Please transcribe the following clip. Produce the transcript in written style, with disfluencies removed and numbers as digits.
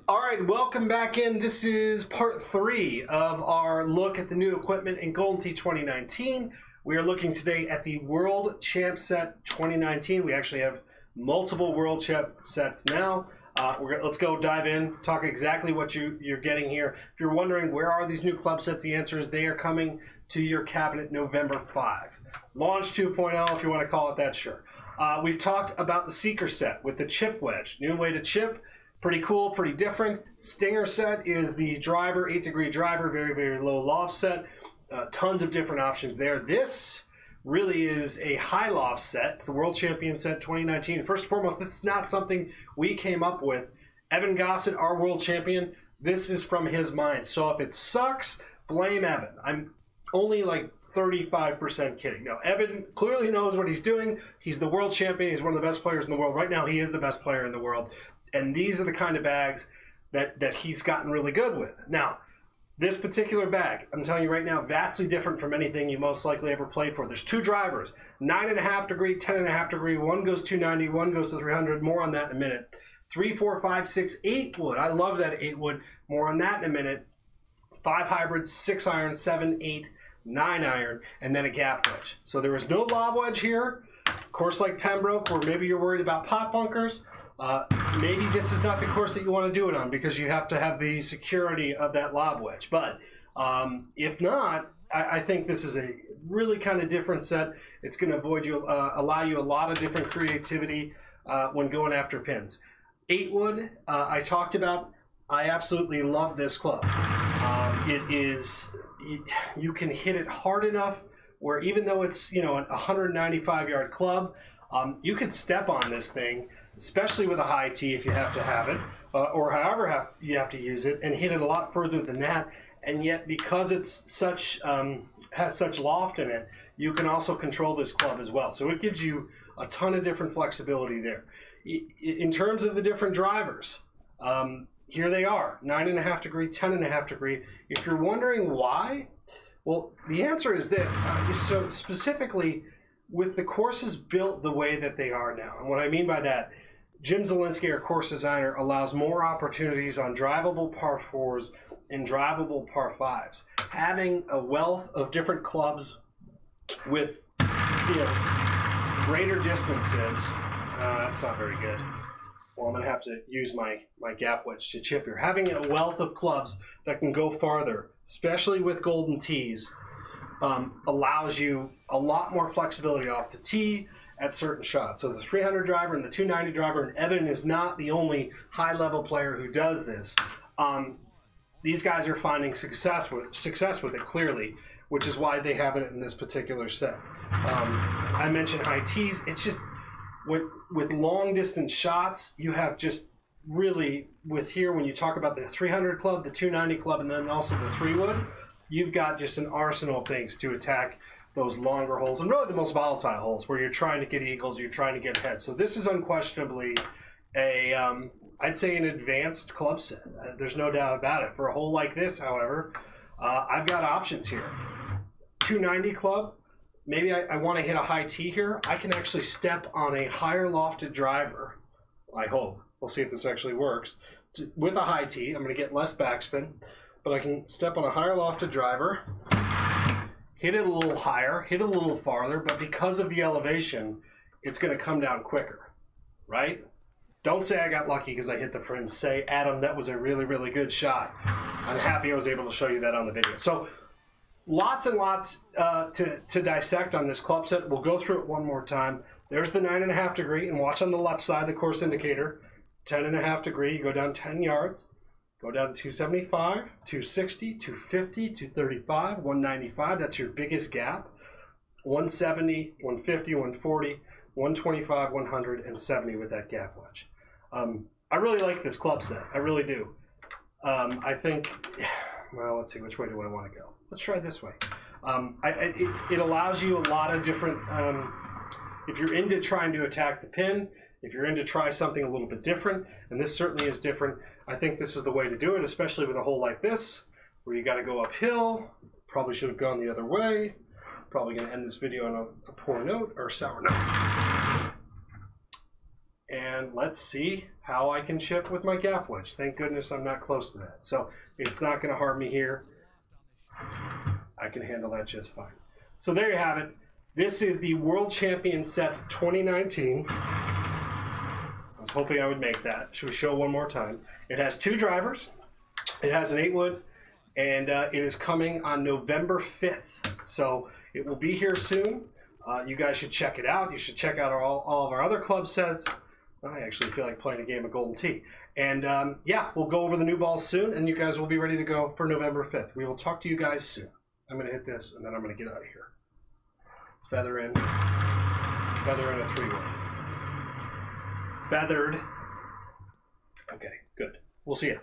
All right, welcome back in. This is part 3 of our look at the new equipment in Golden Tee 2019. We are looking today at the World Champ Set 2019. We actually have multiple World Champ sets now. Let's go dive in, talk exactly what you're getting here. If you're wondering where are these new club sets, the answer is they are coming to your cabinet November 5. Launch 2.0, if you want to call it that, sure. We've talked about the Seeker set with the chip wedge. New way to chip. Pretty cool, pretty different. Stinger set is the driver, 8-degree driver, very, very low loft set. Tons of different options there. This really is a high loft set. It's the World Champion Set 2019. First and foremost, this is not something we came up with. Evan Gossett, our world champion, this is from his mind. So if it sucks, blame Evan. I'm only like 35% kidding. No, Evan clearly knows what he's doing. He's the world champion. He's one of the best players in the world. Right now, he is the best player in the world. And these are the kind of bags that he's gotten really good with. Now, this particular bag, I'm telling you right now, vastly different from anything you most likely ever played for. There's two drivers, 9.5 degree, 10.5 degree. One goes 290, one goes to 300. More on that in a minute. 3, 4, 5, 6, 8 wood. I love that 8 wood. More on that in a minute. 5 hybrids, 6 iron, 7, 8, 9 iron, and then a gap wedge. So there is no lob wedge here. Course like Pembroke, where maybe you're worried about pot bunkers. Maybe this is not the course that you want to do it on because you have to have the security of that lob wedge. But if not, I think this is a really kind of different set. It's going to allow you a lot of different creativity when going after pins. 8 wood, I talked about. I absolutely love this club. You can hit it hard enough where even though it's a 195-yard club, you could step on this thing, especially with a high tee if you have to have it, or however you have to use it, and hit it a lot further than that. And yet, because it's has such loft in it, you can also control this club as well. So it gives you a ton of different flexibility there. In terms of the different drivers, here they are, 9.5 degree, 10.5 degree. If you're wondering why, well, the answer is this. So specifically, with the courses built the way that they are now, and what I mean by that, Jim Zielinski, our course designer, allows more opportunities on drivable par 4s and drivable par 5s. Having a wealth of different clubs with greater distances, that's not very good. Well, I'm going to have to use my gap wedge to chip here. Having a wealth of clubs that can go farther, especially with golden tees, allows you a lot more flexibility off the tee at certain shots. So the 300 driver and the 290 driver, and Evan is not the only high-level player who does this. These guys are finding success with it, clearly, which is why they have it in this particular set. I mentioned high tees. It's just, with long-distance shots, you have just really, with here, when you talk about the 300 club, the 290 club, and then also the 3-wood, you've got just an arsenal of things to attack those longer holes and really the most volatile holes where you're trying to get eagles, you're trying to get heads. So this is unquestionably I'd say an advanced club set. There's no doubt about it. For a hole like this, however, I've got options here. 290 club, maybe I want to hit a high tee here. I can actually step on a higher lofted driver, I hope. We'll see if this actually works. With a high tee, I'm going to get less backspin. But I can step on a higher lofted driver, hit it a little higher, hit it a little farther, but because of the elevation, it's going to come down quicker, right? Don't say I got lucky because I hit the fringe. Say, Adam, that was a really, really good shot. I'm happy I was able to show you that on the video. So lots and lots to dissect on this club set. We'll go through it one more time. There's the 9.5 degree, and watch on the left side, the course indicator. 10.5 degree, you go down 10 yards. Go down to 275, 260, 250, 235, 195. That's your biggest gap. 170, 150, 140, 125, 170 with that gap wedge. I really like this club set. I really do. I think, well, let's see, which way do I want to go? Let's try this way. It allows you a lot of different, if you're into trying to attack the pin, if you're into try something a little bit different, and this certainly is different, I think this is the way to do it, especially with a hole like this, where you got to go uphill. Probably should have gone the other way. Probably going to end this video on a poor note, or sour note. And and let's see how I can chip with my gap wedge. Thank goodness I'm not close to that. So it's not going to harm me here. I can handle that just fine. So there you have it. This is the World Champion Set 2019. I was hoping I would make that. Should we show one more time? It has 2 drivers. It has an 8-wood, and it is coming on November 5th. So it will be here soon. You guys should check it out. You should check out all of our other club sets. I actually feel like playing a game of Golden Tee. And yeah, we'll go over the new balls soon, and you guys will be ready to go for November 5th. We will talk to you guys soon. I'm going to hit this, and then I'm going to get out of here. Feather in a 3-wood. Feathered. Okay, good. We'll see you.